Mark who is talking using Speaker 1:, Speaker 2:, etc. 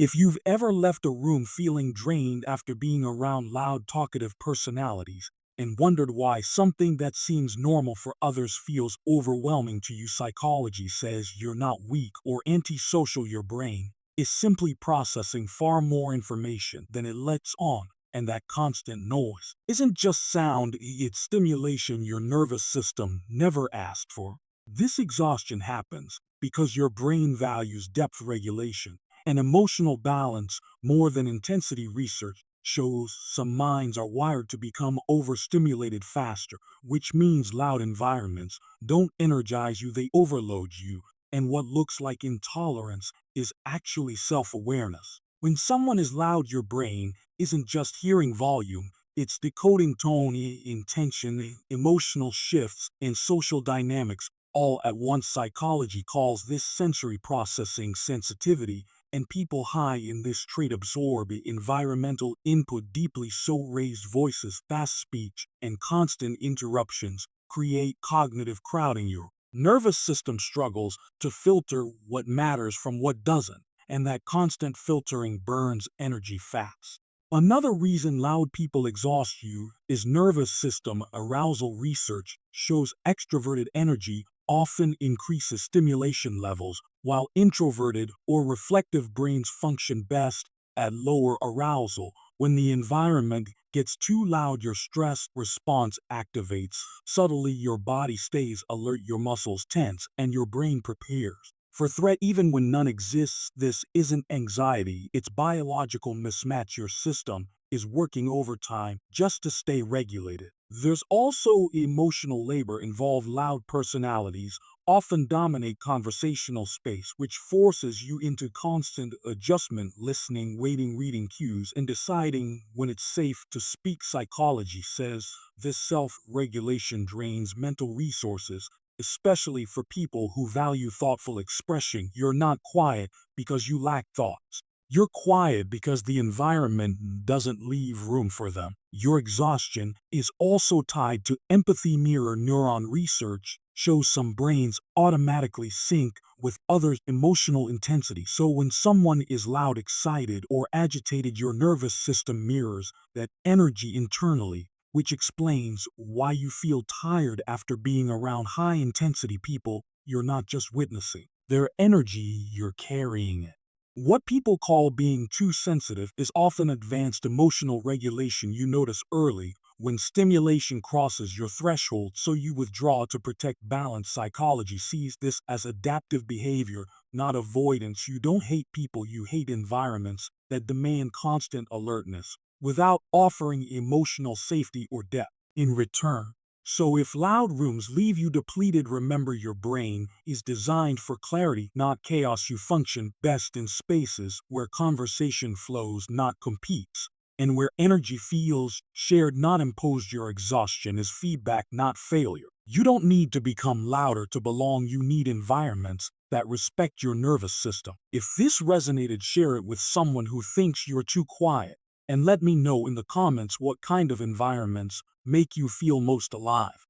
Speaker 1: If you've ever left a room feeling drained after being around loud, talkative personalities and wondered why something that seems normal for others feels overwhelming to you, psychology says you're not weak or antisocial. Your brain is simply processing far more information than it lets on. And that constant noise isn't just sound, it's stimulation your nervous system never asked for. This exhaustion happens because your brain values depth regulation and emotional balance more than intensity. Research shows some minds are wired to become overstimulated faster, which means loud environments don't energize you, they overload you. And what looks like intolerance is actually self awareness. When someone is loud, your brain isn't just hearing volume, it's decoding tone, intention, emotional shifts, and social dynamics all at once. Psychology calls this sensory processing sensitivity, and people high in this trait absorb environmental input deeply. So raised voices, fast speech, and constant interruptions create cognitive crowding. Your nervous system struggles to filter what matters from what doesn't, and that constant filtering burns energy fast. Another reason loud people exhaust you is nervous system arousal. Research shows extroverted energy often increases stimulation levels, while introverted or reflective brains function best at lower arousal. When the environment gets too loud, your stress response activates. Subtly, your body stays alert, your muscles tense, and your brain prepares for threat even when none exists. This isn't anxiety, it's biological mismatch. Your system is working overtime just to stay regulated. There's also emotional labor involved. Loud personalities often dominate conversational space, which forces you into constant adjustment, listening, waiting, reading cues, and deciding when it's safe to speak. Psychology says this self-regulation drains mental resources, especially for people who value thoughtful expression. You're not quiet because you lack thoughts. You're quiet because the environment doesn't leave room for them. Your exhaustion is also tied to empathy. Mirror neuron research shows some brains automatically sync with others' emotional intensity. So when someone is loud, excited, or agitated, your nervous system mirrors that energy internally, which explains why you feel tired after being around high intensity people. You're not just witnessing their energy, you're carrying it. What people call being too sensitive is often advanced emotional regulation. You notice early when stimulation crosses your threshold, so you withdraw to protect balance. Psychology sees this as adaptive behavior, not avoidance. You don't hate people, you hate environments that demand constant alertness without offering emotional safety or depth in return. So if loud rooms leave you depleted, remember your brain is designed for clarity, not chaos. You function best in spaces where conversation flows, not competes, and where energy feels shared, not imposed. Your exhaustion is feedback, not failure. You don't need to become louder to belong. You need environments that respect your nervous system. If this resonated, share it with someone who thinks you're too quiet. And let me know in the comments what kind of environments make you feel most alive.